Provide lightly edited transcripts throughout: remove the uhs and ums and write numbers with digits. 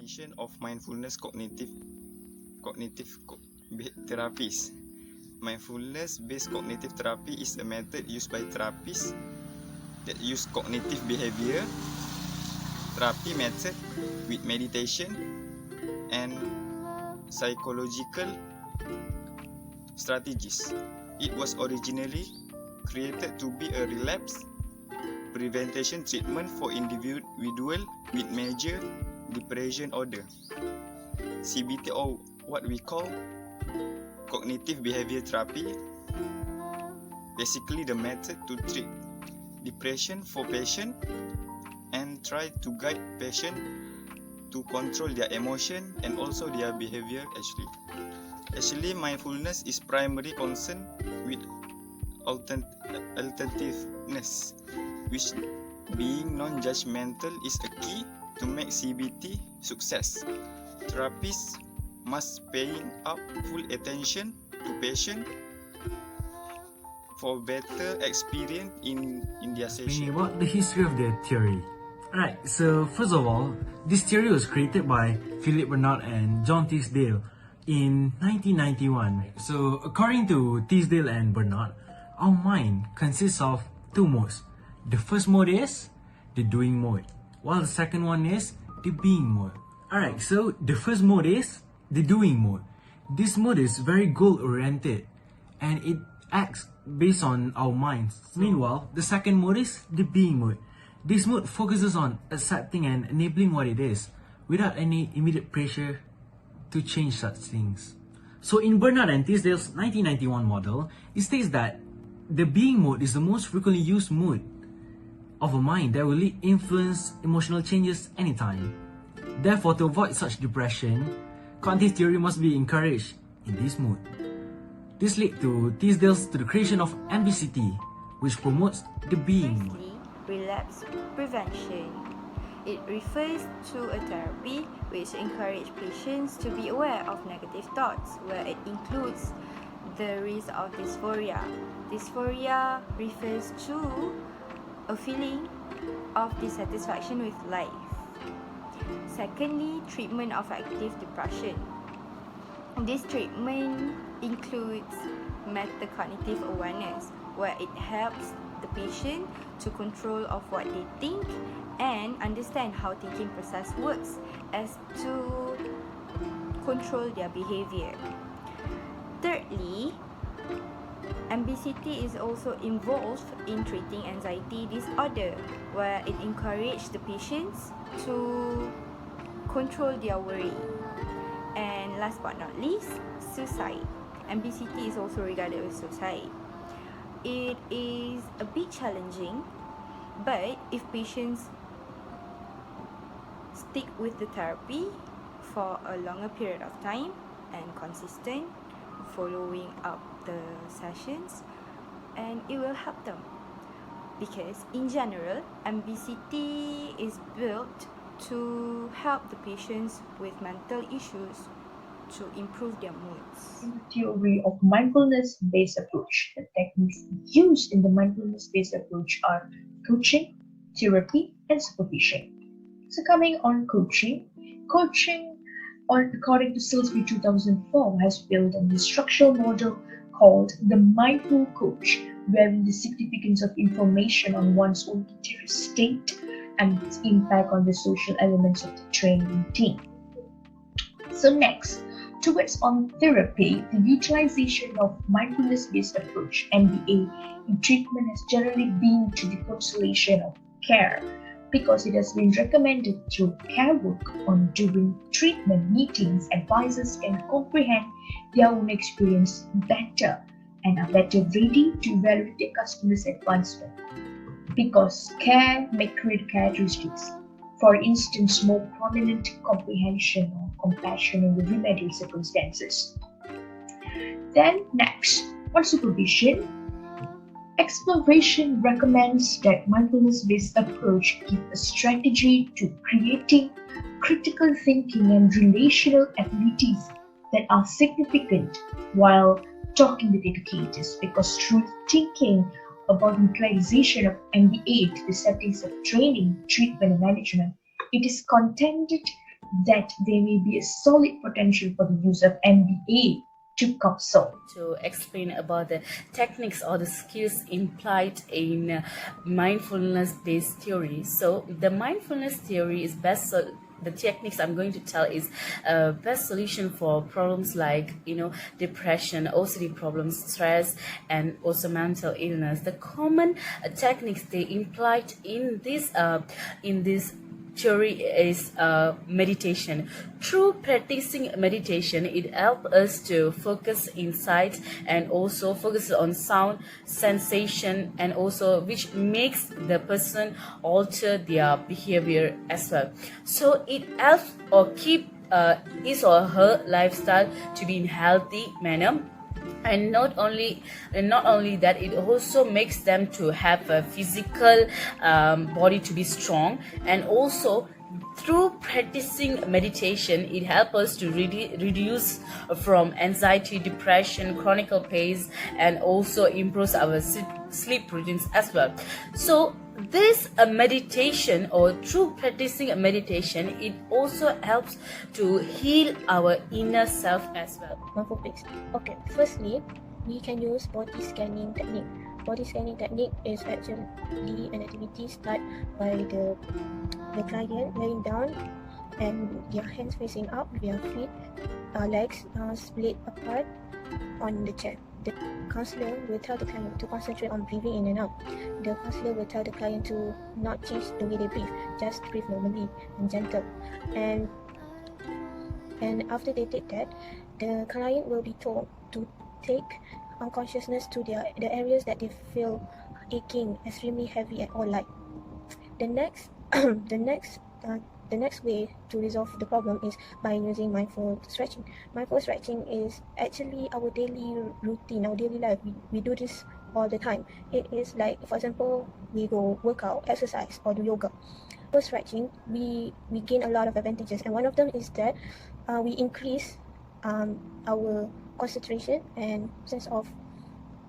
definition of mindfulness cognitive therapies. Mindfulness-based cognitive therapy is a method used by therapists that use cognitive behavior therapy method with meditation and psychological strategies. It was originally created to be a relapse prevention treatment for individuals with major depression disorder, CBT, or what we call cognitive behavior therapy. Basically, the method to treat depression for patient and try to guide patient to control their emotion and also their behavior. Actually, mindfulness is primary concern with alternativeness, which being non-judgmental is a key to make CBT success. Therapists must pay up full attention to patient for better experience in their session. About the history of the theory. Alright, so first of all, this theory was created by Philip Bernard and John Teasdale in 1991. So according to Teasdale and Bernard, our mind consists of two modes. The first mode is the doing mode, while the second one is the being mode. Alright, so the first mode is the doing mode. This mode is very goal-oriented and it acts based on our minds. Meanwhile, the second mode is the being mode. This mode focuses on accepting and enabling what it is without any immediate pressure to change such things. So in Bernard and Teasdale's 1991 model, it states that the being mode is the most frequently used mode of a mind that will influence emotional changes anytime. Therefore, to avoid such depression, cognitive theory must be encouraged in this mode. This led to Teasdale's to the creation of Mbct, which promotes the being mode. Relapse prevention. It refers to a therapy which encourages patients to be aware of negative thoughts, where it includes the risk of dysphoria. Dysphoria refers to a feeling of dissatisfaction with life. Secondly, treatment of active depression. This treatment includes metacognitive awareness, where it helps the patient to control of what they think and understand how thinking process works as to control their behavior. Thirdly, Mbct is also involved in treating anxiety disorder, where it encourages the patients to control their worry. And last but not least, suicide. Mbct is also regarded with suicide. It is a bit challenging, but if patients stick with the therapy for a longer period of time and consistent, following up the sessions, and it will help them, because in general Mbct is built to help the patients with mental issues to improve their moods. In the theory of mindfulness-based approach, the techniques used in the mindfulness-based approach are coaching, therapy, and supervision. So coming on coaching, according to Silsby 2004, has built an instructional model called the mindful coach, wherein the significance of information on one's own interior state and its impact on the social elements of the training team. So next, towards on therapy, the utilization of mindfulness-based approach, MBA, in treatment has generally been to the consolation of care, because it has been recommended through care work on during treatment meetings. Advisors can comprehend their own experience better and are better ready to evaluate their customers' advancement, because care may create characteristics. For instance, more prominent comprehension or compassion in the remedial circumstances. Then next, on supervision, exploration recommends that mindfulness-based approach give a strategy to creating critical thinking and relational abilities that are significant while talking with educators, because through thinking about utilization of MBA to the settings of training, treatment, and management, it is contended that there may be a solid potential for the use of MBA to counsel. To explain about the techniques or the skills implied in mindfulness-based theory. So the mindfulness theory is best. The techniques I'm going to tell is best solution for problems like depression, OCD problems, stress, and also mental illness. The common techniques they implied in this theory is meditation. Through practicing meditation, it helps us to focus insight and also focus on sound, sensation, and also which makes the person alter their behavior as well. So it helps or keep his or her lifestyle to be in healthy manner. And not only that, it also makes them to have a physical body to be strong. And also through practicing meditation, it helps us to reduce from anxiety, depression, chronic pain, and also improves our sleep routines as well. So this meditation, or through practicing meditation, it also helps to heal our inner self as well. Mindfulness. Okay, firstly, we can use body scanning technique. Body scanning technique is actually an activity started by the client laying down and their hands facing up, their feet, legs split apart on the chair. The counselor will tell the client to concentrate on breathing in and out. The counselor will tell the client to not change the way they breathe, just breathe normally and gentle. And after they did that, the client will be told to take unconsciousness to the areas that they feel aching, extremely heavy, or light. The next way to resolve the problem is by using mindful stretching. Mindful stretching is actually our daily routine, our daily life. We do this all the time. It is like, for example, we go work out, exercise, or do yoga. For stretching, we gain a lot of advantages, and one of them is that we increase our concentration and sense of.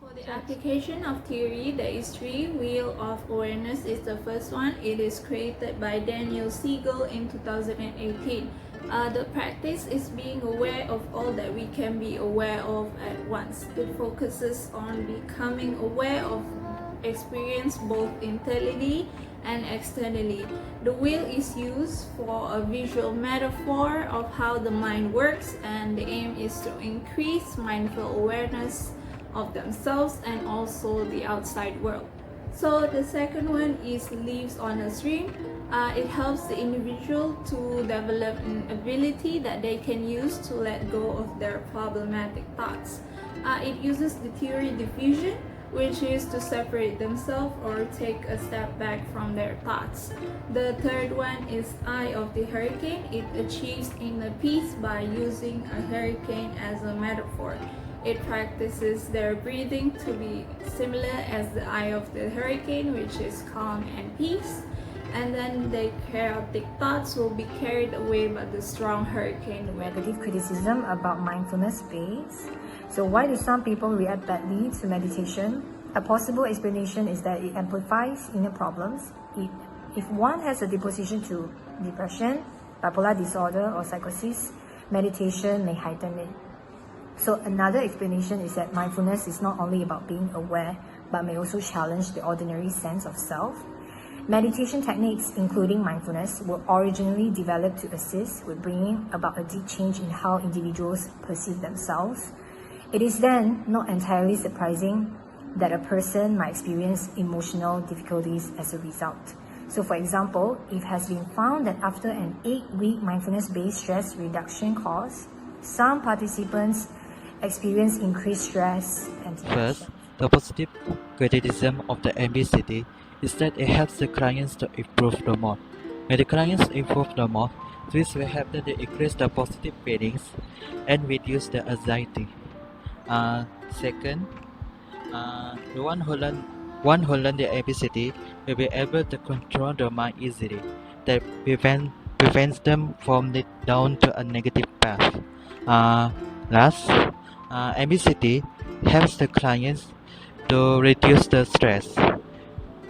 For the application of theory, there is three. Wheel of Awareness is the first one. It is created by Daniel Siegel in 2018. The practice is being aware of all that we can be aware of at once. It focuses on becoming aware of experience both internally and externally. The wheel is used for a visual metaphor of how the mind works, and the aim is to increase mindful awareness of themselves and also the outside world. So the second one is Leaves on a Stream. It helps the individual to develop an ability that they can use to let go of their problematic thoughts. It uses the theory diffusion, which is to separate themselves or take a step back from their thoughts. The third one is Eye of the Hurricane. It achieves inner peace by using a hurricane as a metaphor. It practices their breathing to be similar as the eye of the hurricane, which is calm and peace. And then the chaotic thoughts will be carried away by the strong hurricane wind. Negative criticism about mindfulness-based. So why do some people react badly to meditation? A possible explanation is that it amplifies inner problems. If one has a disposition to depression, bipolar disorder, or psychosis, meditation may heighten it. So another explanation is that mindfulness is not only about being aware, but may also challenge the ordinary sense of self. Meditation techniques, including mindfulness, were originally developed to assist with bringing about a deep change in how individuals perceive themselves. It is then not entirely surprising that a person might experience emotional difficulties as a result. So for example, it has been found that after an 8-week mindfulness-based stress reduction course, some participants experience increased stress and depression. First, the positive criticism of the Mbct is that it helps the clients to improve the mood. When the clients improve the mood, this will help them to increase the positive feelings and reduce the anxiety. Second, the one who learn the Mbct will be able to control the mind easily. That prevents them from lead down to a negative path. Last, Mbct helps the clients to reduce the stress.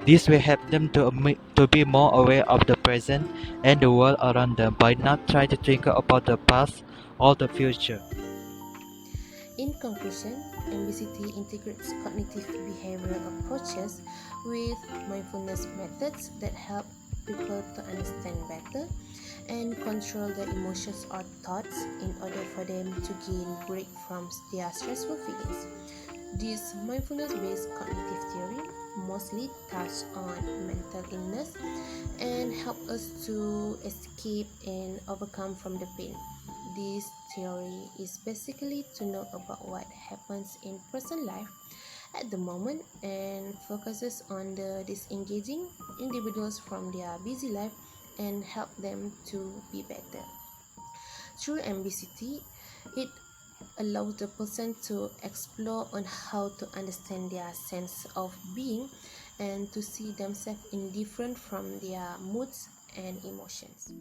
This will help them to be more aware of the present and the world around them by not trying to think about the past or the future. In conclusion, Mbct integrates cognitive behavioral approaches with mindfulness methods that help people to understand better and control their emotions or thoughts in order for them to gain break from their stressful feelings. This mindfulness-based cognitive theory mostly touch on mental illness and help us to escape and overcome from the pain. This theory is basically to know about what happens in person life at the moment and focuses on the disengaging individuals from their busy life and help them to be better. Through MBCT, it allows the person to explore on how to understand their sense of being and to see themselves indifferent from their moods and emotions.